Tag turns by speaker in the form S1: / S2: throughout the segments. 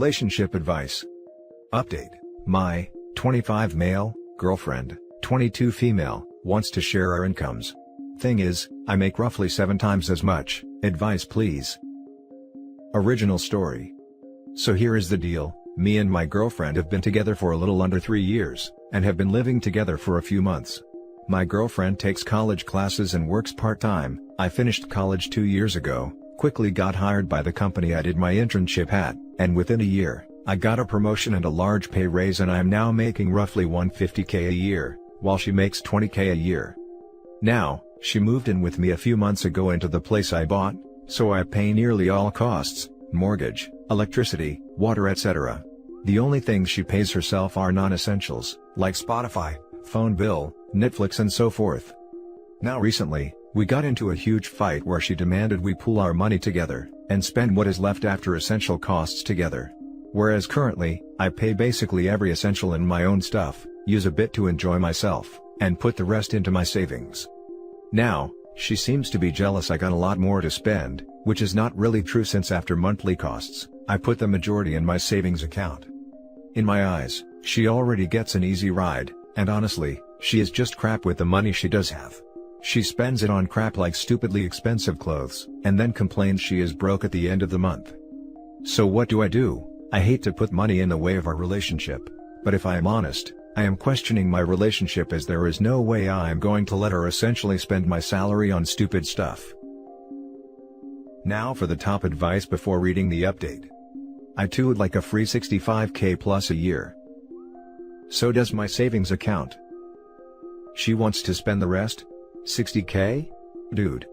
S1: Relationship advice. Update. My 25 male girlfriend, 22 female, wants to share our incomes. Thing is, I make roughly 7 times as much. Advice please. Original story. So here is the deal. Me and my girlfriend have been together for a little under 3 years, and have been living together for a few months. My girlfriend takes college classes and works part-time. I finished college 2 years ago, quickly got hired by the company I did my internship at, and within a year, I got a promotion and a large pay raise, and I am now making roughly $150K a year, while she makes $20K a year. Now, she moved in with me a few months ago into the place I bought, so I pay nearly all costs, mortgage, electricity, water, etc. The only things she pays herself are non-essentials, like Spotify, phone bill, Netflix and so forth. Now recently, we got into a huge fight where she demanded we pool our money together, and spend what is left after essential costs together. Whereas currently, I pay basically every essential in my own stuff, use a bit to enjoy myself, and put the rest into my savings. Now, she seems to be jealous I got a lot more to spend, which is not really true since after monthly costs, I put the majority in my savings account. In my eyes, she already gets an easy ride, and honestly, she is just crap with the money she does have. She spends it on crap like stupidly expensive clothes, and then complains she is broke at the end of the month. So what do? I hate to put money in the way of our relationship, but if I am honest, I am questioning my relationship, as there is no way I am going to let her essentially spend my salary on stupid stuff. Now for the top advice before reading the update. I too would like a free 65K plus a year. So does my savings account. She wants to spend the rest? 60K? Dude.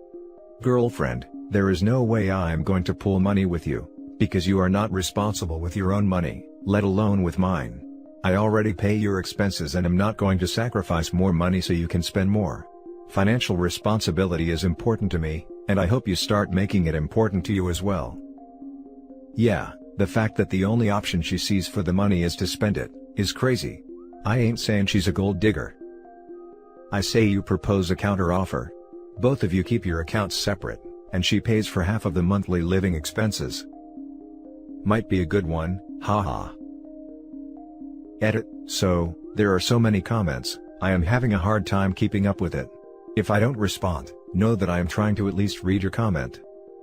S1: Girlfriend, there is no way I am going to pool money with you, because you are not responsible with your own money, let alone with mine. I already pay your expenses and am not going to sacrifice more money so you can spend more. Financial responsibility is important to me, and I hope you start making it important to you as well. Yeah, the fact that the only option she sees for the money is to spend it, is crazy. I ain't saying she's a gold digger. I say you propose a counter offer. Both of you keep your accounts separate, and she pays for half of the monthly living expenses. Might be a good one, haha. Edit. So, there are so many comments, I am having a hard time keeping up with it. If I don't respond, know that I am trying to at least read your comment.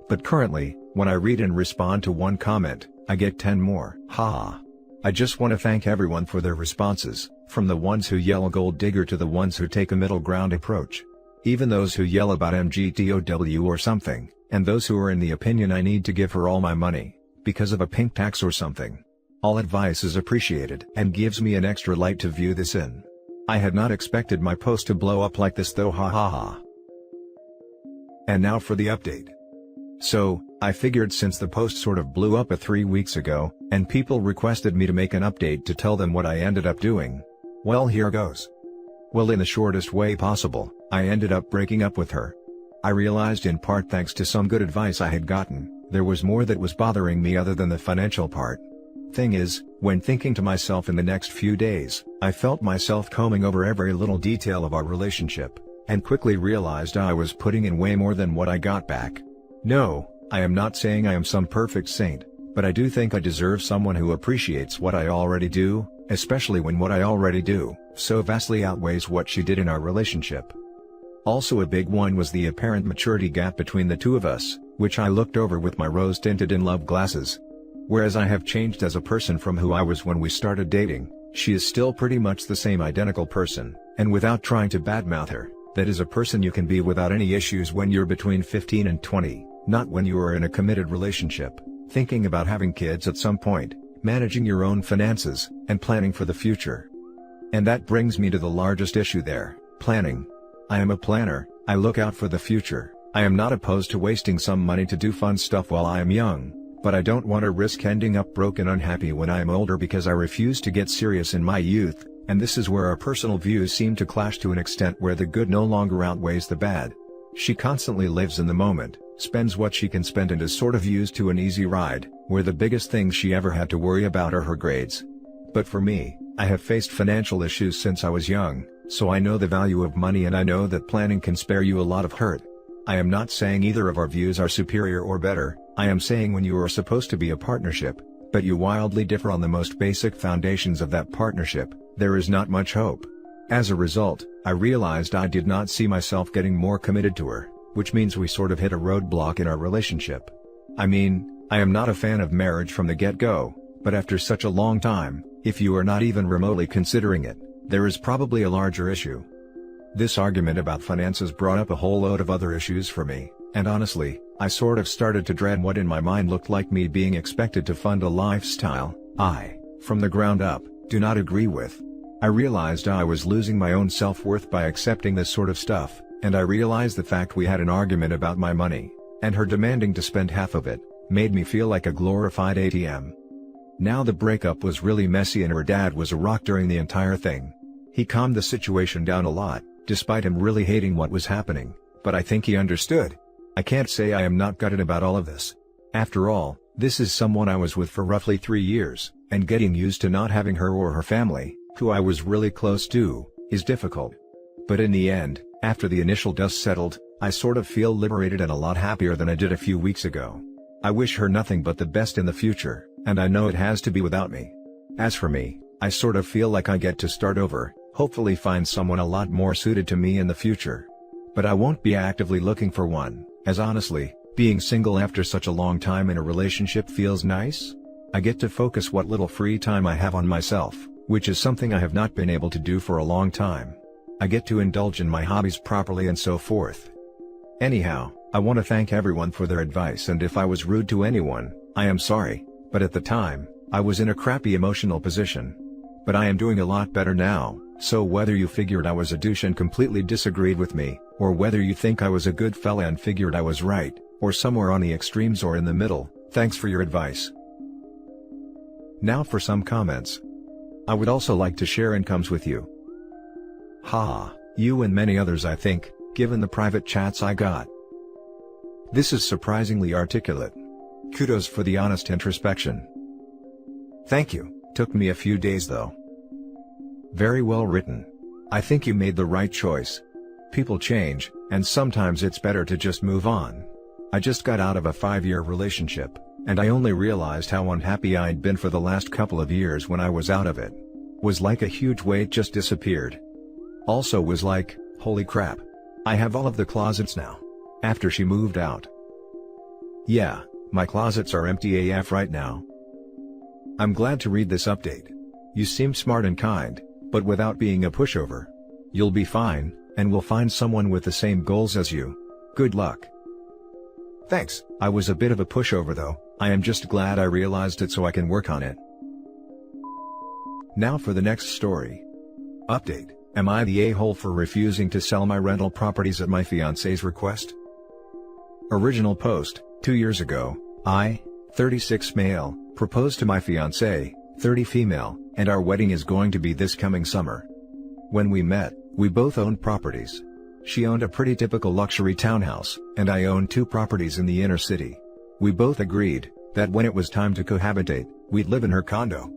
S1: But currently, when I read and respond to one comment, I get 10 more, haha. I just want to thank everyone for their responses, from the ones who yell gold digger to the ones who take a middle ground approach. Even those who yell about MGTOW or something, and those who are in the opinion I need to give her all my money, because of a pink tax or something. All advice is appreciated and gives me an extra light to view this in. I had not expected my post to blow up like this though, ha ha ha. And now for the update. So, I figured since the post sort of blew up 3 weeks ago, and people requested me to make an update to tell them what I ended up doing. Well, here goes. Well, in the shortest way possible, I ended up breaking up with her. I realized, in part thanks to some good advice I had gotten, there was more that was bothering me other than the financial part. Thing is, when thinking to myself in the next few days, I felt myself combing over every little detail of our relationship, and quickly realized I was putting in way more than what I got back. No, I am not saying I am some perfect saint, but I do think I deserve someone who appreciates what I already do, especially when what I already do so vastly outweighs what she did in our relationship. Also, a big one was the apparent maturity gap between the two of us, which I looked over with my rose-tinted in love glasses. Whereas I have changed as a person from who I was when we started dating, she is still pretty much the same identical person, and without trying to badmouth her, that is a person you can be without any issues when you're between 15 and 20, not when you are in a committed relationship, thinking about having kids at some point, managing your own finances, and planning for the future. And that brings me to the largest issue there, planning. I am a planner, I look out for the future. I am not opposed to wasting some money to do fun stuff while I am young, but I don't want to risk ending up broke and unhappy when I am older because I refused to get serious in my youth, and this is where our personal views seem to clash to an extent where the good no longer outweighs the bad. She constantly lives in the moment, spends what she can spend, and is sort of used to an easy ride, where the biggest things she ever had to worry about are her grades. But for me, I have faced financial issues since I was young, so I know the value of money, and I know that planning can spare you a lot of hurt. I am not saying either of our views are superior or better, I am saying when you are supposed to be a partnership, but you wildly differ on the most basic foundations of that partnership, there is not much hope. As a result, I realized I did not see myself getting more committed to her, which means we sort of hit a roadblock in our relationship. I mean, I am not a fan of marriage from the get-go, but after such a long time, if you are not even remotely considering it, there is probably a larger issue. This argument about finances brought up a whole load of other issues for me, and honestly, I sort of started to dread what in my mind looked like me being expected to fund a lifestyle I, from the ground up, do not agree with. I realized I was losing my own self-worth by accepting this sort of stuff, and I realized the fact we had an argument about my money, and her demanding to spend half of it, made me feel like a glorified ATM. Now the breakup was really messy and her dad was a rock during the entire thing. He calmed the situation down a lot, despite him really hating what was happening, but I think he understood. I can't say I am not gutted about all of this. After all, this is someone I was with for roughly 3 years, and getting used to not having her or her family, who I was really close to, is difficult. But in the end, after the initial dust settled, I sort of feel liberated and a lot happier than I did a few weeks ago. I wish her nothing but the best in the future, and I know it has to be without me. As for me, I sort of feel like I get to start over, hopefully find someone a lot more suited to me in the future. But I won't be actively looking for one, as honestly, being single after such a long time in a relationship feels nice. I get to focus what little free time I have on myself, which is something I have not been able to do for a long time. I get to indulge in my hobbies properly and so forth. Anyhow, I want to thank everyone for their advice, and if I was rude to anyone, I am sorry, but at the time, I was in a crappy emotional position. But I am doing a lot better now, so whether you figured I was a douche and completely disagreed with me, or whether you think I was a good fella and figured I was right, or somewhere on the extremes or in the middle, thanks for your advice. Now for some comments. I would also like to share incomes with you. Ha, you and many others I think, given the private chats I got. This is surprisingly articulate. Kudos for the honest introspection. Thank you, took me a few days though. Very well written. I think you made the right choice. People change, and sometimes it's better to just move on. I just got out of a 5-year relationship, and I only realized how unhappy I'd been for the last couple of years when I was out of it. Was like a huge weight just disappeared. Also was like, holy crap. I have all of the closets now. After she moved out. Yeah, my closets are empty AF right now. I'm glad to read this update. You seem smart and kind, but without being a pushover. You'll be fine, and we'll find someone with the same goals as you. Good luck. Thanks. I was a bit of a pushover though. I am just glad I realized it so I can work on it. Now for the next story. Update. Am I the a-hole for refusing to sell my rental properties at my fiance's request? Original post, 2 years ago, I, 36 male, proposed to my fiancée, 30 female, and our wedding is going to be this coming summer. When we met, we both owned properties. She owned a pretty typical luxury townhouse, and I owned 2 properties in the inner city. We both agreed that when it was time to cohabitate, we'd live in her condo.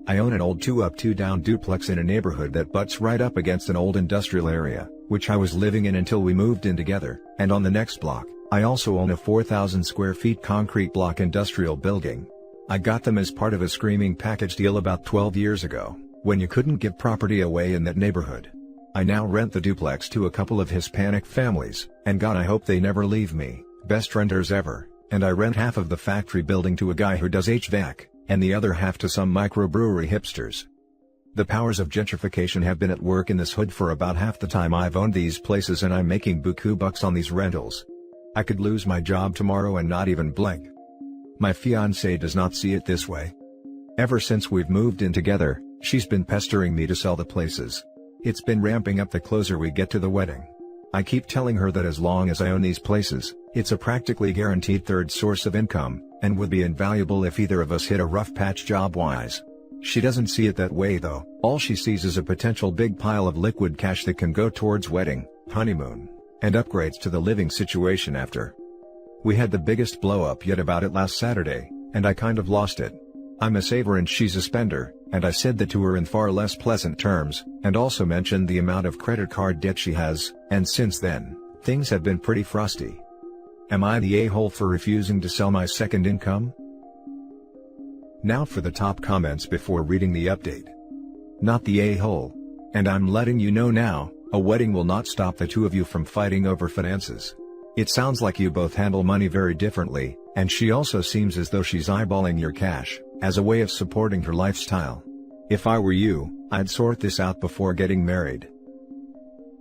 S1: I own an old 2-up 2-down duplex in a neighborhood that butts right up against an old industrial area, which I was living in until we moved in together, and on the next block, I also own a 4,000 square feet concrete block industrial building. I got them as part of a screaming package deal about 12 years ago, when you couldn't give property away in that neighborhood. I now rent the duplex to a couple of Hispanic families, and God I hope they never leave me, best renters ever, and I rent half of the factory building to a guy who does HVAC, and the other half to some microbrewery hipsters. The powers of gentrification have been at work in this hood for about half the time I've owned these places, and I'm making buku bucks on these rentals. I could lose my job tomorrow and not even blink. My fiancée does not see it this way. Ever since we've moved in together, she's been pestering me to sell the places. It's been ramping up the closer we get to the wedding. I keep telling her that as long as I own these places, it's a practically guaranteed third source of income, and would be invaluable if either of us hit a rough patch job-wise. She doesn't see it that way though. All she sees is a potential big pile of liquid cash that can go towards wedding, honeymoon, and upgrades to the living situation after. We had the biggest blow-up yet about it last Saturday, and I kind of lost it. I'm a saver and she's a spender, and I said that to her in far less pleasant terms, and also mentioned the amount of credit card debt she has, and since then, things have been pretty frosty. Am I the a-hole for refusing to sell my second income? Now for the top comments before reading the update. Not the a-hole. And I'm letting you know now, a wedding will not stop the two of you from fighting over finances. It sounds like you both handle money very differently, and she also seems as though she's eyeballing your cash, as a way of supporting her lifestyle. If I were you, I'd sort this out before getting married.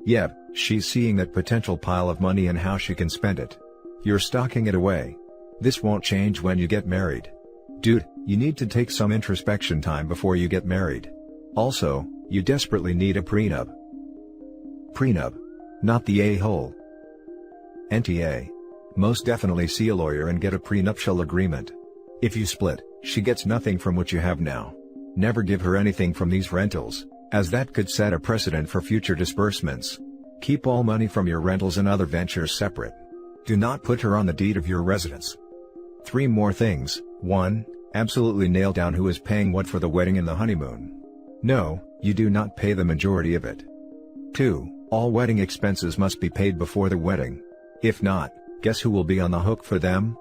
S1: Yep, she's seeing that potential pile of money and how she can spend it. You're stocking it away. This won't change when you get married. Dude, you need to take some introspection time before you get married. Also, you desperately need a prenup. Prenup. Not the a-hole. NTA. Most definitely see a lawyer and get a prenuptial agreement. If you split, she gets nothing from what you have now. Never give her anything from these rentals, as that could set a precedent for future disbursements. Keep all money from your rentals and other ventures separate. Do not put her on the deed of your residence. 3 more things. 1. Absolutely nail down who is paying what for the wedding and the honeymoon. No, you do not pay the majority of it. 2. All wedding expenses must be paid before the wedding. If not, guess who will be on the hook for them?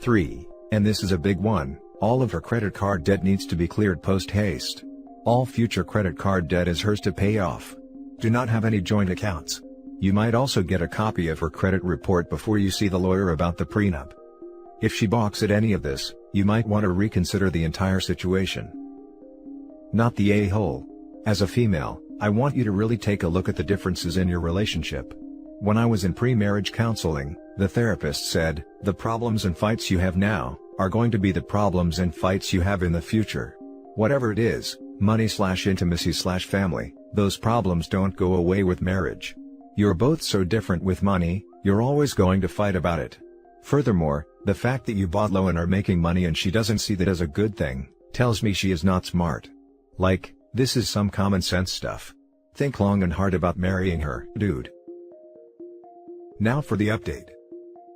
S1: 3. And this is a big one, all of her credit card debt needs to be cleared post-haste. All future credit card debt is hers to pay off. Do not have any joint accounts. You might also get a copy of her credit report before you see the lawyer about the prenup. If she balks at any of this, you might want to reconsider the entire situation. Not the a-hole. As a female, I want you to really take a look at the differences in your relationship. When I was in pre-marriage counseling, the therapist said, the problems and fights you have now, are going to be the problems and fights you have in the future. Whatever it is, money/intimacy/family, those problems don't go away with marriage. You're both so different with money, you're always going to fight about it. Furthermore, the fact that you bought low and are making money and she doesn't see that as a good thing, tells me she is not smart. Like, this is some common sense stuff. Think long and hard about marrying her, dude. Now for the update.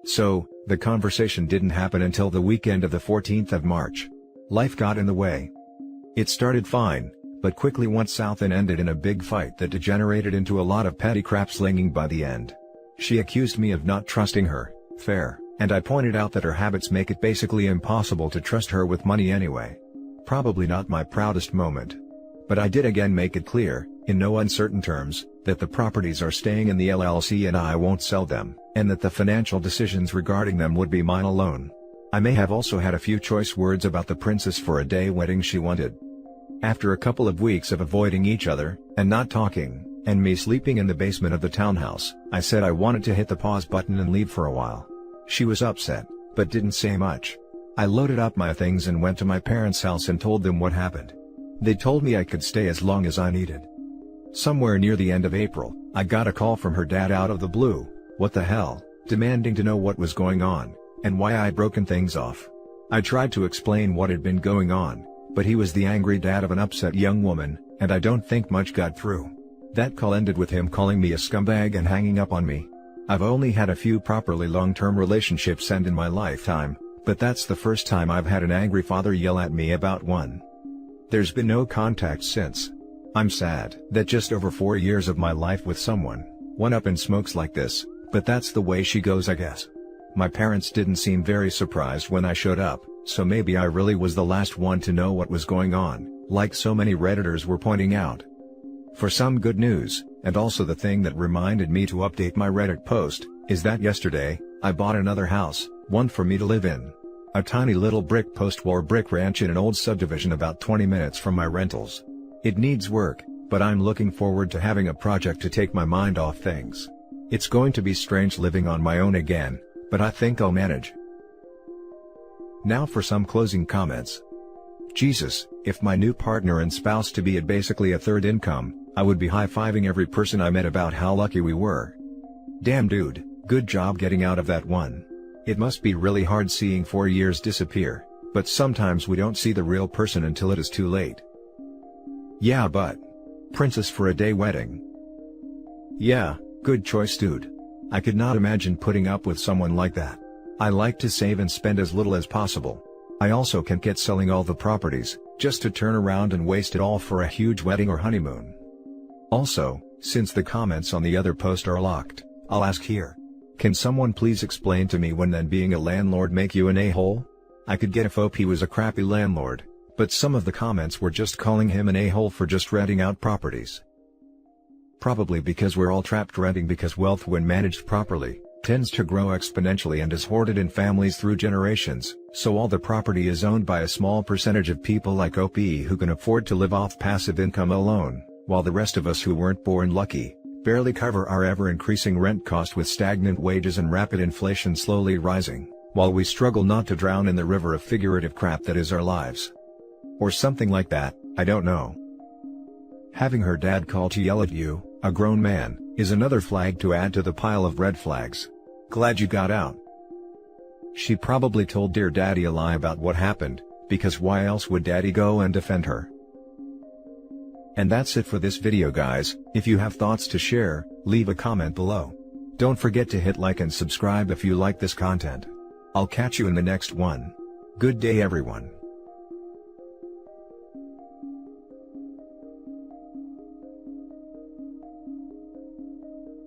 S1: So, the conversation didn't happen until the weekend of the 14th of March. Life got in the way. It started fine, but quickly went south and ended in a big fight that degenerated into a lot of petty crap slinging by the end. She accused me of not trusting her, fair, and I pointed out that her habits make it basically impossible to trust her with money anyway. Probably not my proudest moment. But I did again make it clear, in no uncertain terms, that the properties are staying in the LLC and I won't sell them, and that the financial decisions regarding them would be mine alone. I may have also had a few choice words about the princess for a day wedding she wanted. After a couple of weeks of avoiding each other, and not talking, and me sleeping in the basement of the townhouse, I said I wanted to hit the pause button and leave for a while. She was upset, but didn't say much. I loaded up my things and went to my parents' house and told them what happened. They told me I could stay as long as I needed. Somewhere near the end of April, I got a call from her dad out of the blue, what the hell, demanding to know what was going on, and why I'd broken things off. I tried to explain what had been going on, but he was the angry dad of an upset young woman, and I don't think much got through. That call ended with him calling me a scumbag and hanging up on me. I've only had a few properly long-term relationships end in my lifetime, but that's the first time I've had an angry father yell at me about one. There's been no contact since. I'm sad that just over 4 years of my life with someone went up in smokes like this, but that's the way she goes, I guess. My parents didn't seem very surprised when I showed up, so maybe I really was the last one to know what was going on, like so many Redditors were pointing out. For some good news, and also the thing that reminded me to update my Reddit post, is that yesterday, I bought another house, one for me to live in. A tiny little brick post-war brick ranch in an old subdivision about 20 minutes from my rentals. It needs work, but I'm looking forward to having a project to take my mind off things. It's going to be strange living on my own again, but I think I'll manage. Now for some closing comments. Jesus, if my new partner and spouse-to-be had basically a third income, I would be high-fiving every person I met about how lucky we were. Damn dude, good job getting out of that one. It must be really hard seeing 4 years disappear, but sometimes we don't see the real person until it is too late. Yeah, but princess for a day wedding. Yeah, good choice dude. I could not imagine putting up with someone like that. I like to save and spend as little as possible. I also can't get selling all the properties, just to turn around and waste it all for a huge wedding or honeymoon. Also, since the comments on the other post are locked, I'll ask here. Can someone please explain to me when then being a landlord make you an a-hole? I could get if he was a crappy landlord, but some of the comments were just calling him an a-hole for just renting out properties. Probably because we're all trapped renting because wealth, when managed properly, tends to grow exponentially and is hoarded in families through generations, so all the property is owned by a small percentage of people like OP who can afford to live off passive income alone, while the rest of us who weren't born lucky, barely cover our ever-increasing rent cost with stagnant wages and rapid inflation slowly rising, while we struggle not to drown in the river of figurative crap that is our lives. Or something like that, I don't know. Having her dad call to yell at you, a grown man, is another flag to add to the pile of red flags. Glad you got out. She probably told dear daddy a lie about what happened, because why else would daddy go and defend her? And that's it for this video, guys. If you have thoughts to share, leave a comment below. Don't forget to hit like and subscribe if you like this content. I'll catch you in the next one. Good day, everyone.